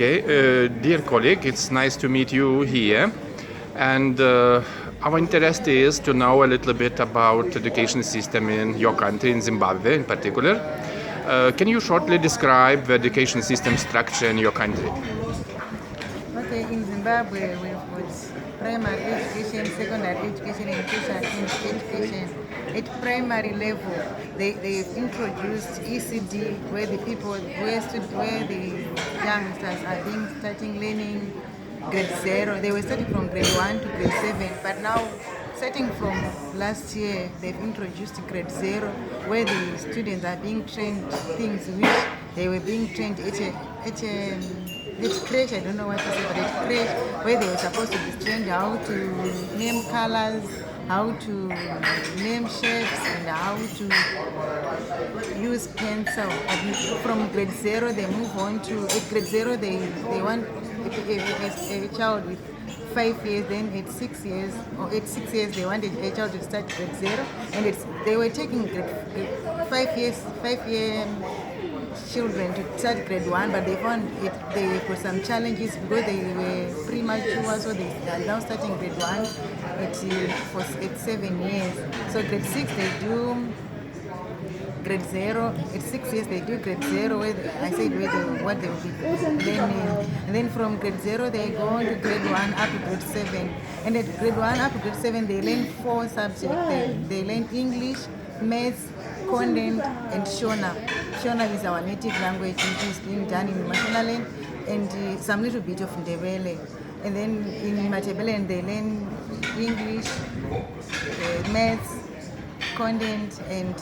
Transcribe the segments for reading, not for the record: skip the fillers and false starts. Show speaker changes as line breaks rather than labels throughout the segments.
Okay, dear colleague, it's nice to meet you here. And our interest is to know a little bit about education system in your country, in Zimbabwe in particular. Can you shortly describe the education system structure in your country?
Okay, in Zimbabwe we've got primary education, secondary education, and tertiary education. At primary level, they've introduced ECD, where the youngsters are starting learning grade 0. They were starting from grade 1 to grade 7, but now, starting from last year, they've introduced grade 0, where the students are being trained things which they were being trained it's creche, I don't know what to say, but it's creche where they were supposed to be trained how to name colors, how to name shapes, and how to use pencil. And from grade 0, they move on to, at grade 0, they want a child with 5 years, then at 6 years, they wanted a child to start grade 0, and they were taking 5-year children to start grade 1, but they found they got some challenges because they were premature, so they are now starting grade 1 at 7 years. So grade 6 they do grade 0. At 6 years they do grade 0, what they will be learning. And then from grade 0 they go on to grade 1 up to grade 7. And at grade 1 up to grade 7 they learn 4 subjects. They learn English, maths, content, and Shona. Shona is our native language, which is being done in Mashonaland, and some little bit of Ndebele. And then in Matebele they learn English, maths, content, and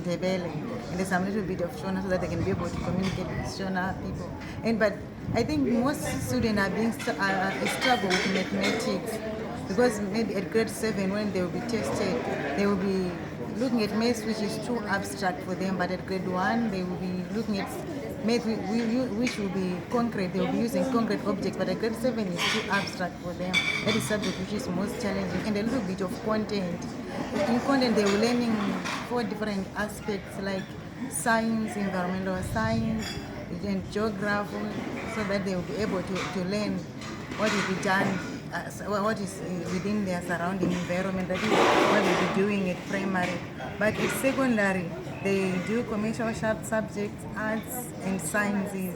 Ndebele. And there's some little bit of Shona so that they can be able to communicate with Shona people. But I think most students are struggle with mathematics, because maybe at grade 7 when they will be tested, they will be looking at maths which is too abstract for them, but at grade 1 they will be looking at maths which will be concrete. They will be using concrete objects, but at grade 7 is too abstract for them. That is subject which is most challenging, and a little bit of content. In content they were learning 4 different aspects like science, environmental science, and geography, so that they will be able to learn what will be done, what is within their surrounding environment. That is what they'll be doing at primary. But at secondary, they do commercial subjects, arts, and sciences.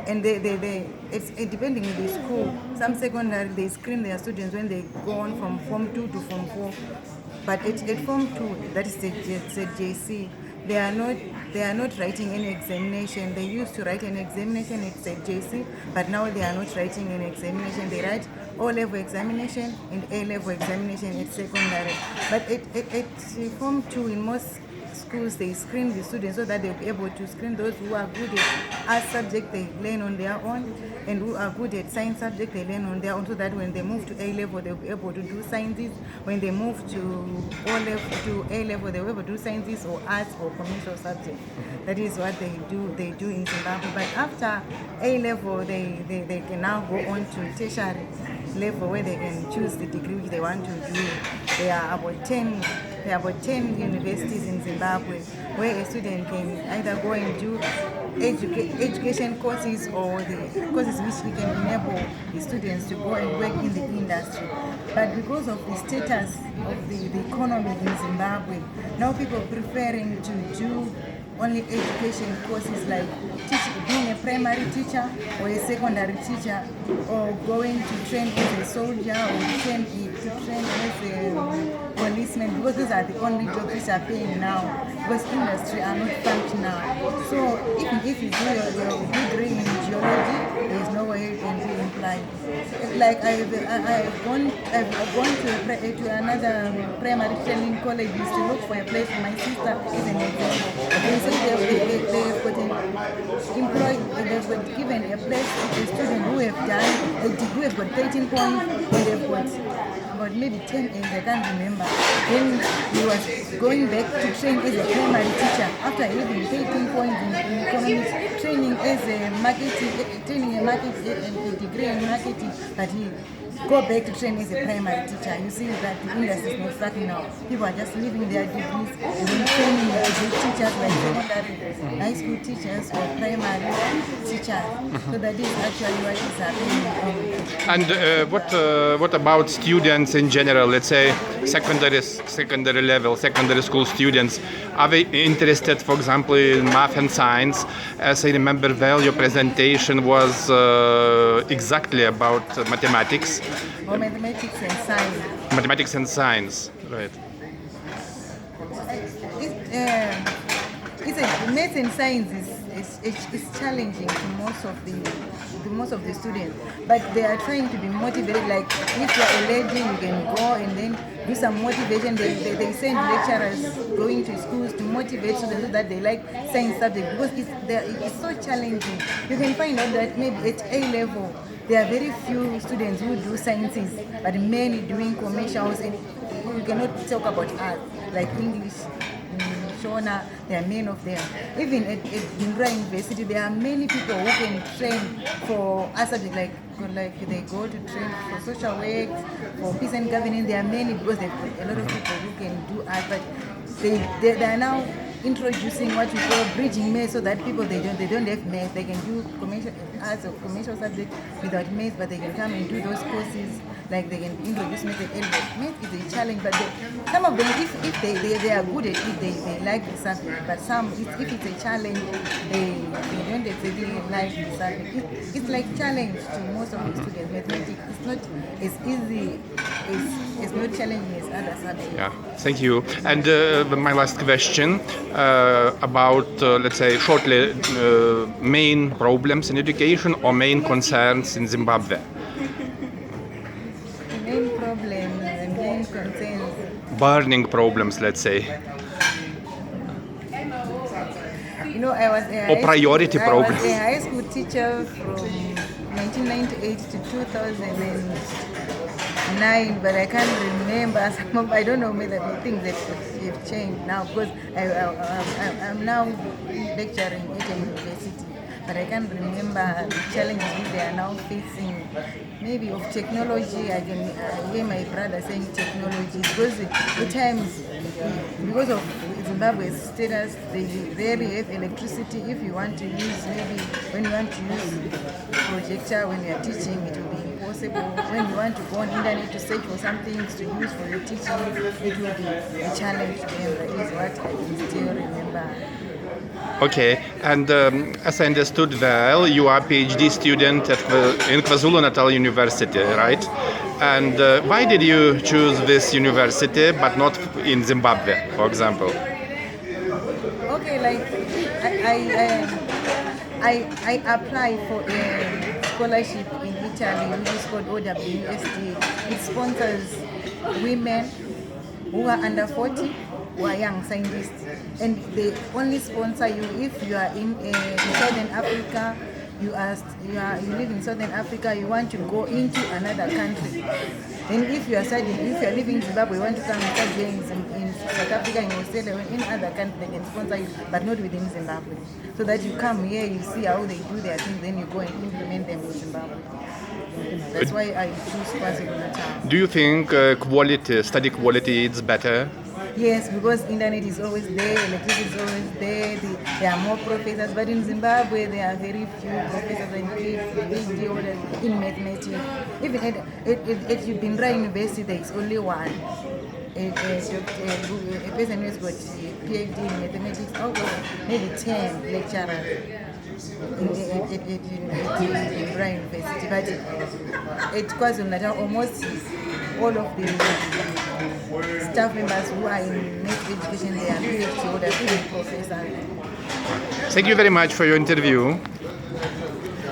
And it's depending on the school. Some secondary, they screen their students when they go on from Form 2 to Form 4. But at Form 2, that is the JC, they are not writing any examination. They used to write an examination at JC, but now they are not writing an examination. They write O-level examination and A-level examination at secondary. But at Form 2, in most schools, they screen the students so that they'll be able to screen those who are good at art subject, they learn on their own, and who are good at science subject, they learn on their own, so that when they move to A-level, they'll be able to do sciences. When they move to A-level, they'll be able to do sciences or arts or commercial subjects. That is what they do in Zimbabwe. But after A-level, they can now go on to tertiary level, where they can choose the degree which they want to do. There are about 10 universities in Zimbabwe where a student can either go and do education courses, or the courses which we can enable the students to go and work in the industry. But because of the status of the economy in Zimbabwe, now people are preferring to do only education courses, like being a primary teacher or a secondary teacher, or going to train as a soldier, or to train as a policeman, because those are the only jobs which are paying now, because industry are not functional. So even if you do your degree in geology, there is no way you can be employed. Like I've gone to another primary training college to look for a place for my sister, is an example. They say they've got given a place to a student who have done a degree, who have got 13 points, and they've got about maybe 10 and I can't remember. Then he was going back to train as a primary teacher after having 13 points in economics, training as a marketing, a degree in marketing, but he go back to train as a primary teacher. You see that the industry is not starting now. People are just leaving their degrees and then training as teachers, like secondary, high school teachers or primary teachers. So that is actually what is happening.
And what about students in general? Let's say secondary level, secondary school students. Are they interested, for example, in math and science? As I remember well, your presentation was exactly about mathematics.
Or mathematics and science.
Mathematics and science, right?
Maths and science is challenging to most of the students, but they are trying to be motivated. Like if you are a lady, you can go and then do some motivation. They send lecturers going to schools to motivate students so that they like science subject, because it's so challenging. You can find out that maybe at A level there are very few students who do sciences, but many doing commercials, and you cannot talk about art like English. Shona, there are many of them. Even at Kazunga University, there are many people who can train for a subject like they go to train for social work, for peace and governance. There are many, because there are a lot of people who can do art, but they are now introducing what we call bridging maths, so that people they don't have maths, they can do commercial arts or commercial subject without maths, but they can come and do those courses. Like they can introduce math at math is a challenge, but some of them, if they are good at it, they like the subject. But some, if it's a challenge, they don't exactly like the subject. It's like challenge to most of the students. Mathematics it's not as easy, it's not challenging as other subjects.
Yeah, thank you. And my last question about, let's say, shortly, main problems in education or main concerns in Zimbabwe.
Main problems and main concerns.
Burning problems, let's say.
You know, I was
Or priority problems.
I was a high school teacher from 1998 to 2009, but I can't remember some of, I don't know maybe the things that have changed now, because I'm now lecturing at a university. But I can't remember the challenges they are now facing. Maybe of technology, I can hear my brother saying technology, because at times, because of Zimbabwe's status, they rarely have electricity. If you want to use, maybe when you want to use projector when you are teaching, it will be impossible. When you want to go on internet to search for some things to use for your teaching, it will be a challenge to them. That is what I can still remember.
Okay, and as I understood well, you are a PhD student in KwaZulu-Natal University, right? And why did you choose this university but not in Zimbabwe, for example?
Okay, like I applied for a scholarship in Italy, which is called OWSD. It sponsors women who are under 40, who are young scientists, and they only sponsor you if you are in Southern Africa. You live in Southern Africa, you want to go into another country. Then if you are living in Zimbabwe, you want to come and study in South Africa, in Australia, or in other countries, they can sponsor you, but not within Zimbabwe. So that you come here, you see how they do their things, then you go and implement them in Zimbabwe. That's why I choose KwaZulu-Natal.
Do you think study quality is better?
Yes, because internet is always there, electricity is always there, there are more professors, but in Zimbabwe there are very few professors and PhD holders in mathematics. Even at Kazunga University there is only one. A person who has got PhD in mathematics, maybe 10 lecturers at Kazunga University. But at KwaZulu-Natal, almost all of the staff members who are in math education, they are PhD holders, even professors.
Thank you very much for your interview.